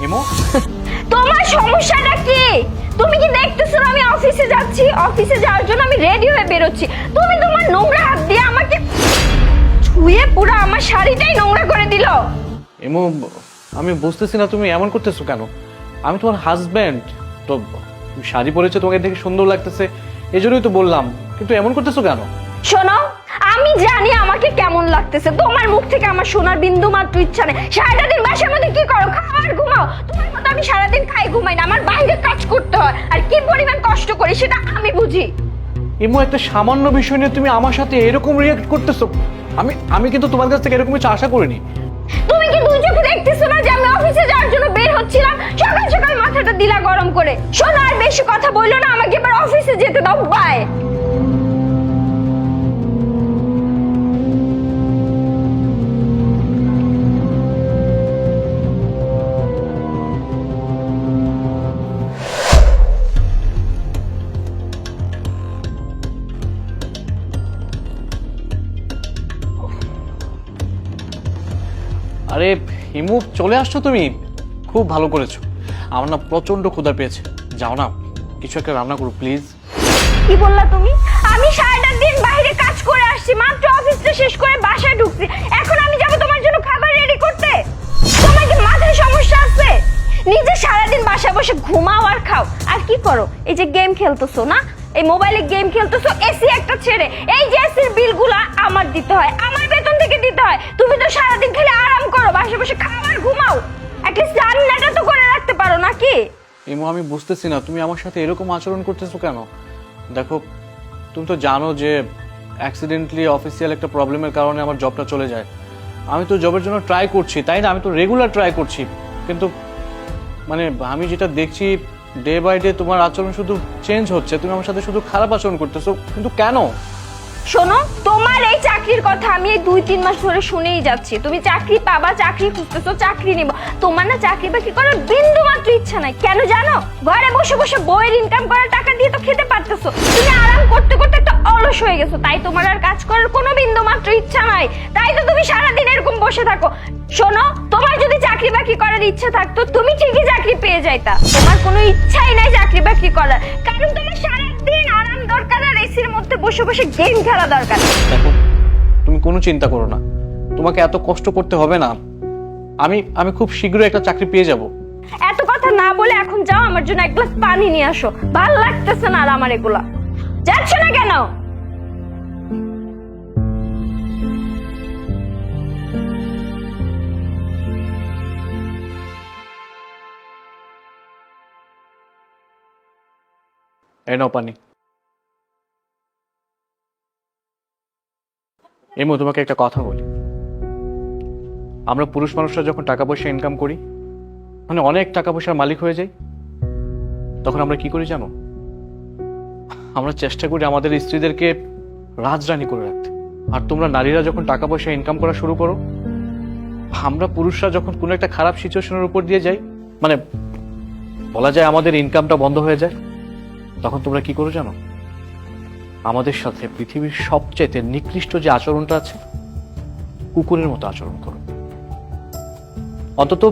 ইমু, তোমার সমস্যাটা কি? তুমি কি দেখতেছো না আমি অফিসে যাচ্ছি? অফিসে যাওয়ার জন্য আমি রেডি হয়ে বেরোচ্ছি, তুমি তোমার নোংরা হাত দিয়ে আমাকে ছুঁয়ে পুরো আমার শাড়িটাই নোংরা করে দিলো। ইমু, আমি বুঝতেছি না তুমি এমন করতেছো কেন। আমি তোমার হাজবেন্ড, তো শাড়ি পরেছে তোমাকে দেখে সুন্দর লাগতেছে, এই জন্যই তো বললাম, কিন্তু এমন করতেছো কেন? শোনো, আমি জানি আমাকে কেমন লাগতেছে, তোমার মুখ থেকে আমার শোনার বিন্দু মাত্র ইচ্ছা নেই। সারাটা দিন বাসার মধ্যে কি করো? খাও আর ঘুমাও। তোমার মতো আমি সারাদিন খাই ঘুমাই না, আমার বাইরে কাজ করতে হয়, আর কি পরিমাণ কষ্ট করি সেটা আমি বুঝি। ইমু, একটা সামান্য বিষয় নিয়ে তুমি আমার সাথে এরকম রিয়াক্ট করতেছো। আমি কিন্তু তোমার কাছ থেকে এরকম কিছু আশা করিনি। তুমি কি দুই চোখে দেখতেছো না যে আমি অফিসে যাওয়ার জন্য বের হচ্ছিলাম? সকাল সকাল মাথাটা দিলা গরম করে। শোনো, আর বেশি কথা বললো না, আমাকে এবার অফিসে যেতে দাও। বাই। আরে হিমু, চলে আসছো তুমি, খুব ভালো করেছো। আমার না প্রচন্ড ক্ষুধা পেয়েছে, যাও না কিছু একটা রান্না করো প্লিজ। কি বললা তুমি? আমি সারাটা দিন বাইরে কাজ করে আসছি, মাত্র অফিসটা শেষ করে বাসায় ঢুকছি, এখন আমি যাব তোমার জন্য খাবার রেডি করতে? তোমার কি মাথায় সমস্যা আছে? নিজে সারাদিন বাসায় বসে ঘুমাও আর খাও, আর কি করো? এই যে গেম খেলতেছো না, এই মোবাইলে গেম খেলতেছো, এসি একটা ছেড়ে, এই যে এসির বিলগুলা আমার দিতে হয়, আমার বেতন থেকে দিতে হয়। তুমি তো সারাদিন খালি আরাম করো, বাসায় বসে খাও আর ঘুমাও, অ্যাটলিস্ট রান্নাটা তো করে রাখতে পারো নাকি? হিমু, আমি বুঝতেছি না তুমি আমার সাথে এরকম আচরণ করতেছো কেন। দেখো, তুমি তো জানো যে অ্যাক্সিডেন্টলি অফিসিয়াল একটা প্রবলেমের কারণে আমার জবটা চলে যায়। আমি তো জবের জন্য ট্রাই করছি, তাই না? আমি তো রেগুলার ট্রাই করছি, কিন্তু মানে আমি যেটা দেখছি ডে বাই ডে তোমার আচরণ শুধু চেঞ্জ হচ্ছে, তুমি আমার সাথে শুধু খারাপ আচরণ করতেছো, কিন্তু কেন? শোনো, তোমার এই চাকরির কথা আমি এই 2-3 মাস ধরে শুনেই যাচ্ছি। তুমি চাকরি পাবা, চাকরি খুঁজতেছো, চাকরি নিব। তোমার না চাকরি বাকরি করার বিন্দু মাত্র ইচ্ছা নাই, কেন জানো? ঘরে বসে বসে বইয়ের ইনকাম করার টাকা দিয়ে তো খেতে পারতেছো। তুমি আরাম করতে করতে একটা অলস হয়ে গেছো, তাই তোমার আর কাজ করার কোনো বিন্দু মাত্র ইচ্ছা নাই, তাই তো তুমি সারাদিন এরকম বসে থাকো। শোনো, তোমার যদি চাকরি বাকরি করার ইচ্ছা থাকতো তুমি ঠিকই চাকরি পেয়ে যাইতা। তোমার কোনো ইচ্ছাই নাই চাকরি বাকরি করার, কারণ তোমার সারাদিন আরাম দরকার আর এসির মধ্যে বসে বসে গেম খেলা দরকার। দেখো, তুমি কোনো চিন্তা করো না, তোমাকে এত কষ্ট করতে হবে না। আমি আমি খুব শীঘ্রই একটা চাকরি পেয়ে যাব। এত কথা না বলে এখন যাও, আমার জন্য এক গ্লাস পানি নিয়ে আসো। ভাল লাগতেছে না আর আমার এগুলা। যাচ্ছ না কেন? এই নাও পানি। এমো, তোমাকে একটা কথা বলি, আমরা পুরুষ মানুষরা যখন টাকা পয়সা ইনকাম করি, মানে অনেক টাকা পয়সার মালিক হয়ে যাই, তখন আমরা কি করি জানো? আমরা চেষ্টা করি আমাদের স্ত্রীদেরকে রাজরানী করে রাখতে। আর তোমরা নারীরা যখন টাকা পয়সা ইনকাম করা শুরু করো, আমরা পুরুষরা যখন কোনো একটা খারাপ সিচুয়েশনের উপর দিয়ে যাই, মানে বলা যায় আমাদের ইনকামটা বন্ধ হয়ে যায়, তখন তোমরা কি করো জানো? আমাদের সাথে পৃথিবীর সবচেয়ে নিকৃষ্ট যে আচরণটা আছে, কুকুরের মতো আচরণ করো। অন্তত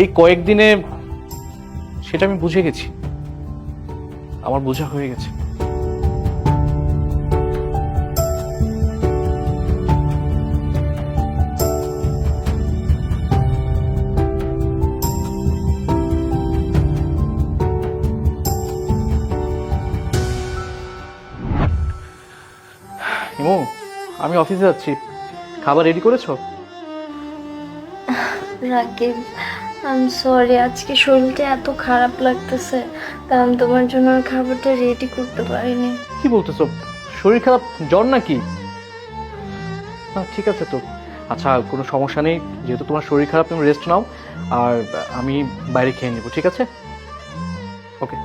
এই কয়েকদিনে সেটা আমি বুঝে গেছি, আমার বোঝা হয়ে গেছে। হিমু, আমি অফিসে যাচ্ছি, খাবার রেডি করেছো? রাকিব, আমি সরি, আজকে শরীরটা এত খারাপ লাগতেছে, তাই আমি তোমার জন্য আর খাবারটা রেডি করতে পারিনি। কি বলতেছো? শরীর খারাপ, জ্বর নাকি? ঠিক আছে তো, আচ্ছা কোনো সমস্যা নেই, যেহেতু তোমার শরীর খারাপ তুমি রেস্ট নাও, আর আমি বাইরে খেয়ে নেবো, ঠিক আছে? ওকে,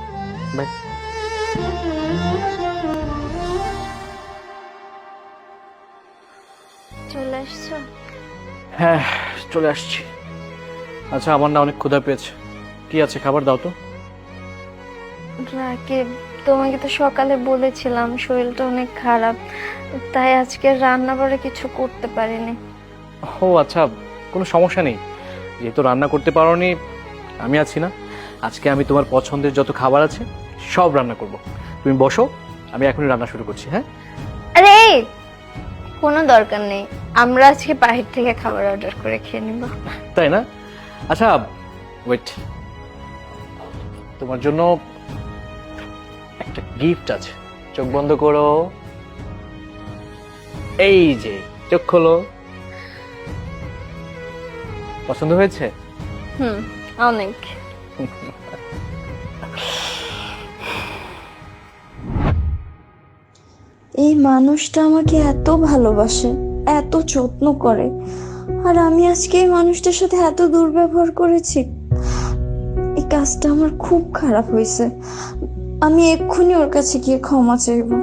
বাই। চলে আসছো? হ্যাঁ, চলে আসছি। আচ্ছা, আমার না অনেক ক্ষুধা পেয়েছে, কি আছে খাবার দাও তো। রাকিব, তোমাকে তো সকালে বলেছিলাম শরীরটা অনেক খারাপ, তাই আজকে রান্না বাড়া কিছু করতে পারিনি। ও আচ্ছা, কোনো সমস্যা নেই, যেহেতু রান্না করতে পারোনি আমি আছি না, আজকে আমি তোমার পছন্দের যত খাবার আছে সব রান্না করব। তুমি বসো, আমি এখনই রান্না শুরু করছি। হ্যাঁ, আরে কোনো দরকার নেই, আমরা আজকে বাহির থেকে খাবার অর্ডার করে খেয়ে নিব। তাই না? আচ্ছা ওয়েট, তোমার জন্য একটা গিফট আছে। চোখ বন্ধ করো, এই যে চোখ খোলো। পছন্দ হয়েছে? অনেক। এই মানুষটা আমাকে এত ভালোবাসে, এত যত্ন করে, আর আমি আজকে এই মানুষটার সাথে এত দুর্ব্যবহার করেছি। এই কাজটা আমার খুব খারাপ হয়েছে। আমি এক্ষুনি ওর কাছে গিয়ে ক্ষমা চাইবো।